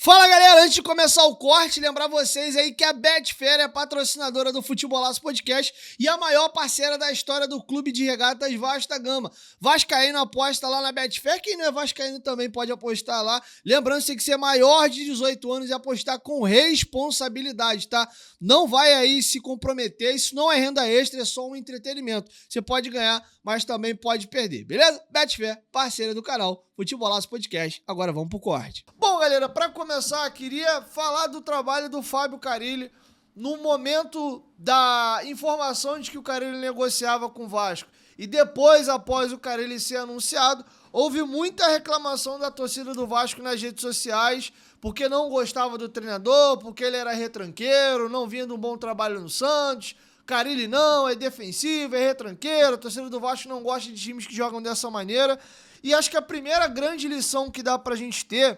Fala galera, antes de começar o corte, lembrar vocês aí que a Betfair é patrocinadora do Futebolaço Podcast e a maior parceira da história do Clube de Regatas Vasco da Gama. Vascaíno aposta lá na Betfair, quem não é vascaíno também pode apostar lá. Lembrando que você tem que ser maior de 18 anos e apostar com responsabilidade, tá? Não vai aí se comprometer, isso não é renda extra, é só um entretenimento. Você pode ganhar, mas também pode perder, beleza? Betfair, parceira do canal Futebolaço Podcast. Agora vamos pro corte. Bom, galera, para começar, queria falar do trabalho do Fábio Carille no momento da informação de que o Carille negociava com o Vasco. E depois, após o Carille ser anunciado, houve muita reclamação da torcida do Vasco nas redes sociais, porque não gostava do treinador, porque ele era retranqueiro, não vinha de um bom trabalho no Santos. Carille não, é defensivo, é retranqueiro, a torcida do Vasco não gosta de times que jogam dessa maneira. E acho que a primeira grande lição que dá pra gente ter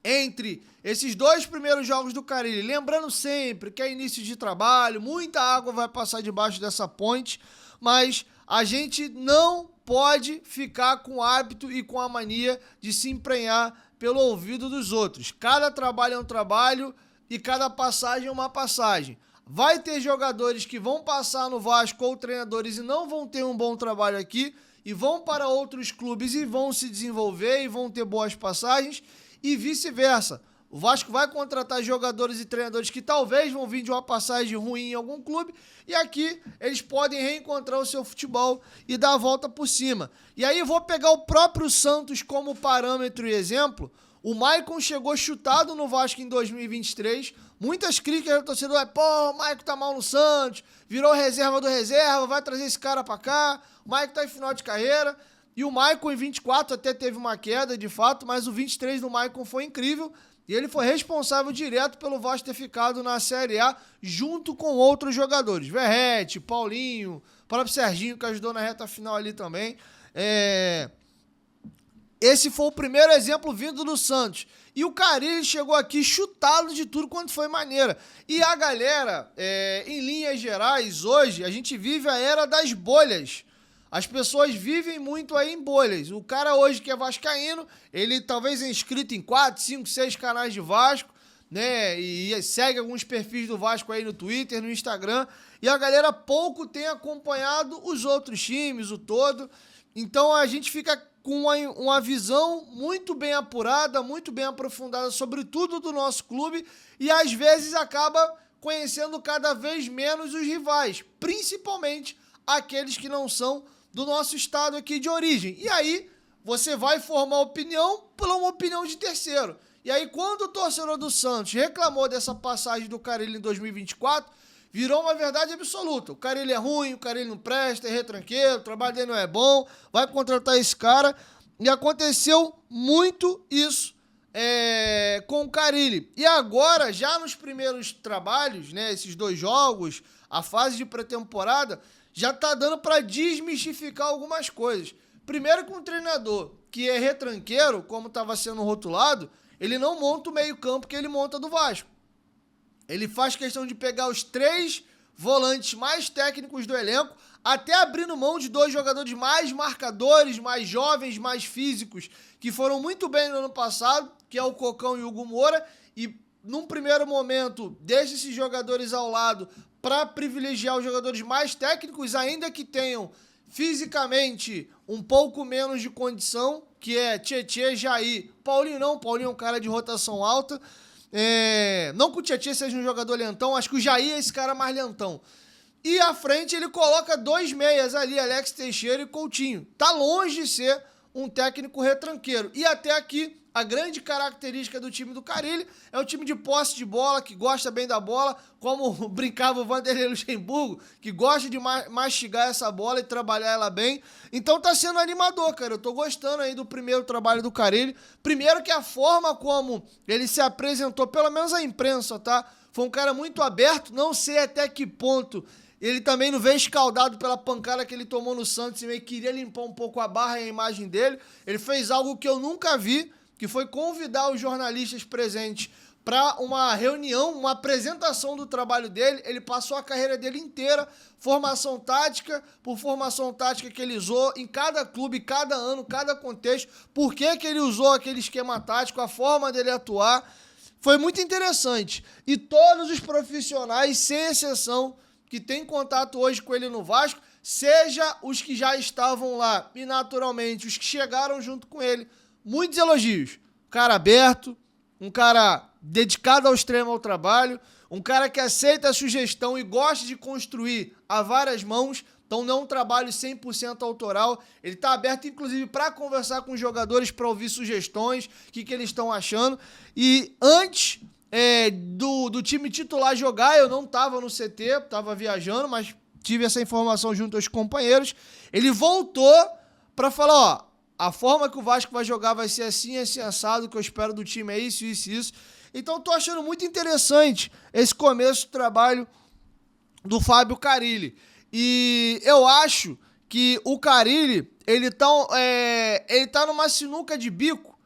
entre esses dois primeiros jogos do Carille, lembrando sempre que é início de trabalho, muita água vai passar debaixo dessa ponte, mas a gente não pode ficar com o hábito e com a mania de se emprenhar pelo ouvido dos outros. Cada trabalho é um trabalho e cada passagem é uma passagem. Vai ter jogadores que vão passar no Vasco ou treinadores e não vão ter um bom trabalho aqui e vão para outros clubes e vão se desenvolver e vão ter boas passagens e vice-versa. O Vasco vai contratar jogadores e treinadores que talvez vão vir de uma passagem ruim em algum clube e aqui eles podem reencontrar o seu futebol e dar a volta por cima. E aí eu vou pegar o próprio Santos como parâmetro e exemplo. O Maicon chegou chutado no Vasco em 2023, muitas críticas da torcida, pô, o Maicon tá mal no Santos, virou reserva do reserva, vai trazer esse cara pra cá, o Maicon tá em final de carreira, e o Maicon em 24 até teve uma queda de fato, mas o 23 do Maicon foi incrível, e ele foi responsável direto pelo Vasco ter ficado na Série A, junto com outros jogadores, Verrete, Paulinho, o próprio Serginho que ajudou na reta final ali também, Esse foi o primeiro exemplo vindo do Santos. E o Carille chegou aqui chutado de tudo quanto foi maneira. E a galera, em linhas gerais, hoje, a gente vive a era das bolhas. As pessoas vivem muito aí em bolhas. O cara hoje que é vascaíno, ele talvez é inscrito em 4, 5, 6 canais de Vasco, né? E segue alguns perfis do Vasco aí no Twitter, no Instagram. E a galera pouco tem acompanhado os outros times, o todo. Então a gente fica com uma visão muito bem apurada, muito bem aprofundada sobre tudo do nosso clube e às vezes acaba conhecendo cada vez menos os rivais, principalmente aqueles que não são do nosso estado aqui de origem. E aí você vai formar opinião por uma opinião de terceiro. E aí quando o torcedor do Santos reclamou dessa passagem do Carille em 2024, virou uma verdade absoluta. O Carille é ruim, o Carille não presta, é retranqueiro, o trabalho dele não é bom, vai contratar esse cara. E aconteceu muito isso com o Carille. E agora, já nos primeiros trabalhos, né, esses 2 jogos, a fase de pré-temporada, já tá dando para desmistificar algumas coisas. Primeiro que um treinador que é retranqueiro, como estava sendo rotulado, ele não monta o meio-campo que ele monta do Vasco. Ele faz questão de pegar os 3 volantes mais técnicos do elenco, até abrindo mão de 2 jogadores mais marcadores, mais jovens, mais físicos, que foram muito bem no ano passado, que é o Cocão e o Hugo Moura, e num primeiro momento deixa esses jogadores ao lado para privilegiar os jogadores mais técnicos, ainda que tenham fisicamente um pouco menos de condição, que é Tietê, Jair, Paulinho não, Paulinho é um cara de rotação alta. Não que o Tietê seja um jogador lentão, acho que o Jair é esse cara mais lentão. E à frente ele coloca 2 meias ali, Alex Teixeira e Coutinho. Tá longe de ser um técnico retranqueiro. E até aqui, a grande característica do time do Carille é um time de posse de bola, que gosta bem da bola, como brincava o Vanderlei Luxemburgo, que gosta de mastigar essa bola e trabalhar ela bem. Então tá sendo animador, cara. Eu tô gostando aí do primeiro trabalho do Carille. Primeiro que a forma como ele se apresentou, pelo menos a imprensa, tá? Foi um cara muito aberto, não sei até que ponto ele também não veio escaldado pela pancada que ele tomou no Santos e meio queria limpar um pouco a barra e a imagem dele. Ele fez algo que eu nunca vi, que foi convidar os jornalistas presentes para uma reunião, uma apresentação do trabalho dele. Ele passou a carreira dele inteira, formação tática por formação tática que ele usou em cada clube, cada ano, cada contexto, por que ele usou aquele esquema tático, a forma dele atuar. foi muito interessante. E todos os profissionais, sem exceção, que têm contato hoje com ele no Vasco, seja os que já estavam lá e, naturalmente, os que chegaram junto com ele, muitos elogios. Um cara aberto, um cara dedicado ao extremo ao trabalho, um cara que aceita a sugestão e gosta de construir a várias mãos. Então não é um trabalho 100% autoral. Ele está aberto, inclusive, para conversar com os jogadores, para ouvir sugestões, o que eles estão achando. E antes do time titular jogar, eu não estava no CT, estava viajando, mas tive essa informação junto aos companheiros. Ele voltou para falar, ó, a forma que o Vasco vai jogar vai ser assim, assim, assado, o que eu espero do time é isso, isso, isso. Então eu tô achando muito interessante esse começo do trabalho do Fábio Carille. E eu acho que o Carille, ele tá numa sinuca de bico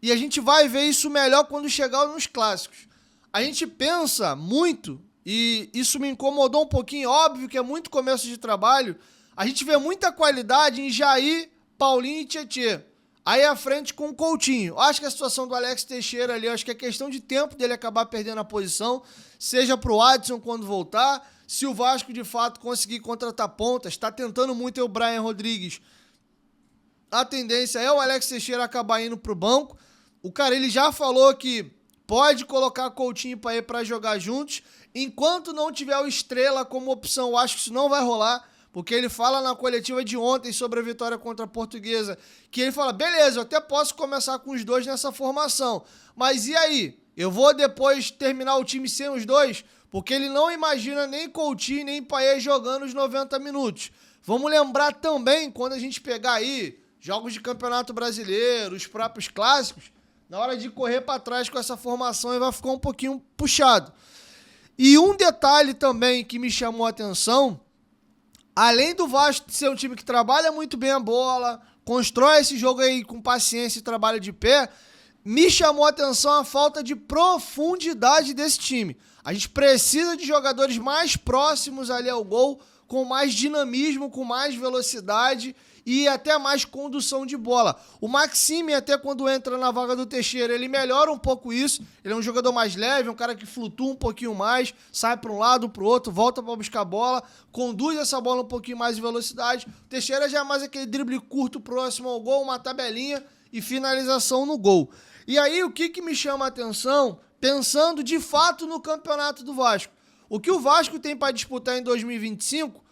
e a gente vai ver isso melhor quando chegar nos clássicos. A gente pensa muito, e isso me incomodou um pouquinho, óbvio que é muito começo de trabalho, a gente vê muita qualidade em Jair, Paulinho e Tietê. Aí à frente com o Coutinho. Acho que a situação do Alex Teixeira ali, acho que é questão de tempo dele acabar perdendo a posição, seja pro Adson quando voltar, se o Vasco de fato conseguir contratar pontas, está tentando muito o Brian Rodrigues, a tendência é o Alex Teixeira acabar indo pro banco. O cara, ele já falou que pode colocar Coutinho para ir para jogar juntos, enquanto não tiver o Estrela como opção, eu acho que isso não vai rolar, porque ele fala na coletiva de ontem sobre a vitória contra a Portuguesa, que ele fala, beleza, eu até posso começar com os dois nessa formação, mas e aí? Eu vou depois terminar o time sem os dois? Porque ele não imagina nem Coutinho, nem Payet jogando os 90 minutos. Vamos lembrar também, quando a gente pegar aí jogos de Campeonato Brasileiro, os próprios clássicos, na hora de correr para trás com essa formação, ele vai ficar um pouquinho puxado. E um detalhe também que me chamou a atenção, além do Vasco ser um time que trabalha muito bem a bola, constrói esse jogo aí com paciência e trabalho de pé, me chamou a atenção a falta de profundidade desse time. A gente precisa de jogadores mais próximos ali ao gol, com mais dinamismo, com mais velocidade e até mais condução de bola. O Maxime, até quando entra na vaga do Teixeira, ele melhora um pouco isso. Ele é um jogador mais leve, um cara que flutua um pouquinho mais, sai para um lado, para o outro, volta para buscar a bola, conduz essa bola um pouquinho mais de velocidade. O Teixeira já é mais aquele drible curto próximo ao gol, uma tabelinha e finalização no gol. E aí, o que me chama a atenção, pensando de fato no campeonato do Vasco? O que o Vasco tem para disputar em 2025,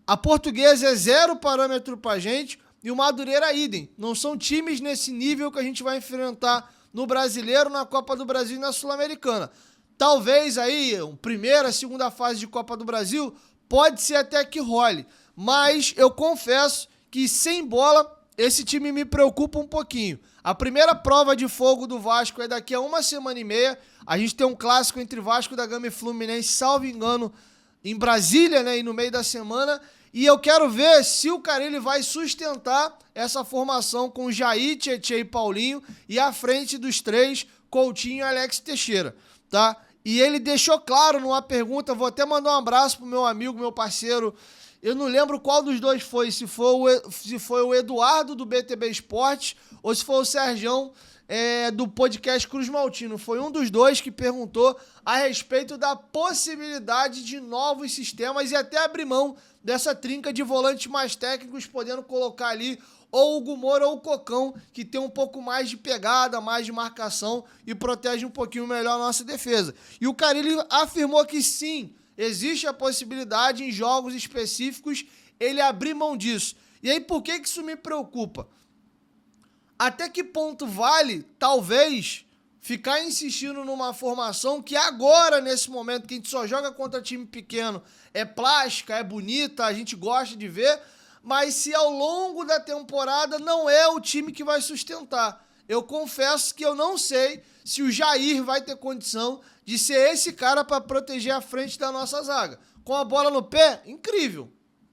a Portuguesa é zero parâmetro pra gente e o Madureira idem. Não são times nesse nível que a gente vai enfrentar no Brasileiro, na Copa do Brasil e na Sul-Americana. Talvez aí, primeira, segunda fase de Copa do Brasil, pode ser até que role. Mas eu confesso que sem bola, esse time me preocupa um pouquinho. A primeira prova de fogo do Vasco é daqui a 1 semana e meia. A gente tem um clássico entre Vasco da Gama e Fluminense, salvo engano, em Brasília, né, e no meio da semana. E eu quero ver se o Carille vai sustentar essa formação com Jair, Tietê e Paulinho e à frente dos três, Coutinho e Alex Teixeira, tá? E ele deixou claro numa pergunta, vou até mandar um abraço pro meu amigo, meu parceiro, eu não lembro qual dos dois foi, se foi o Eduardo do BTB Esportes ou se foi o Sergião do podcast Cruz Maltino. Foi um dos dois que perguntou a respeito da possibilidade de novos sistemas e até abrir mão dessa trinca de volantes mais técnicos, podendo colocar ali ou o Hugo Moura ou o Cocão, que tem um pouco mais de pegada, mais de marcação e protege um pouquinho melhor a nossa defesa. E o Carille afirmou que sim, existe a possibilidade em jogos específicos ele abrir mão disso. E aí por que isso me preocupa? Até que ponto vale, talvez, ficar insistindo numa formação que agora, nesse momento, que a gente só joga contra time pequeno, é plástica, é bonita, a gente gosta de ver, mas se ao longo da temporada não é o time que vai sustentar. Eu confesso que eu não sei se o Jair vai ter condição de ser esse cara para proteger a frente da nossa zaga. Com a bola no pé, incrível.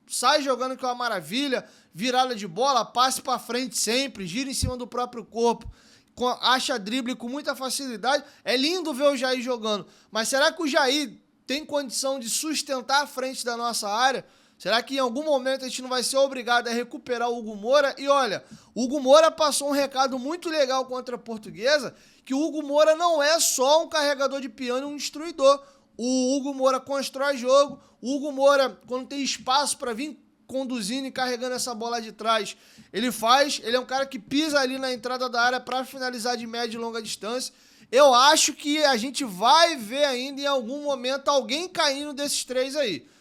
Sai jogando que é uma maravilha, virada de bola, passe para frente sempre, gira em cima do próprio corpo, acha drible com muita facilidade. É lindo ver o Jair jogando, mas será que o Jair tem condição de sustentar a frente da nossa área? Será que em algum momento a gente não vai ser obrigado a recuperar o Hugo Moura? E olha, o Hugo Moura passou um recado muito legal contra a Portuguesa, que o Hugo Moura não é só um carregador de piano e um destruidor. O Hugo Moura constrói jogo, o Hugo Moura, quando tem espaço para vir conduzindo e carregando essa bola de trás, ele é um cara que pisa ali na entrada da área para finalizar de média e longa distância. Eu acho que a gente vai ver ainda em algum momento alguém caindo desses três aí.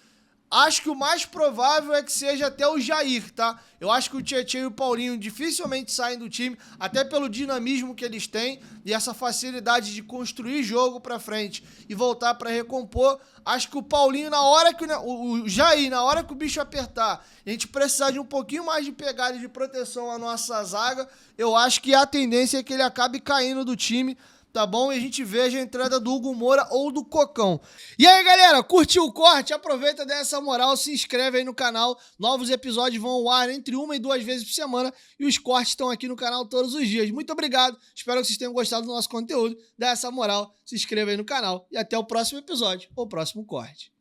Acho que o mais provável é que seja até o Jair, tá? Eu acho que o Tietchan e o Paulinho dificilmente saem do time, até pelo dinamismo que eles têm e essa facilidade de construir jogo pra frente e voltar pra recompor. Acho que o Paulinho, na hora que o Jair, na hora que o bicho apertar, a gente precisar de um pouquinho mais de pegada e de proteção à nossa zaga, eu acho que a tendência é que ele acabe caindo do time, tá bom? E a gente veja a entrada do Hugo Moura ou do Cocão. E aí, galera, curtiu o corte? Aproveita dessa moral, se inscreve aí no canal. Novos episódios vão ao ar entre 1 e 2 vezes por semana e os cortes estão aqui no canal todos os dias. Muito obrigado, espero que vocês tenham gostado do nosso conteúdo. Dá essa moral, se inscreva aí no canal e até o próximo episódio ou próximo corte.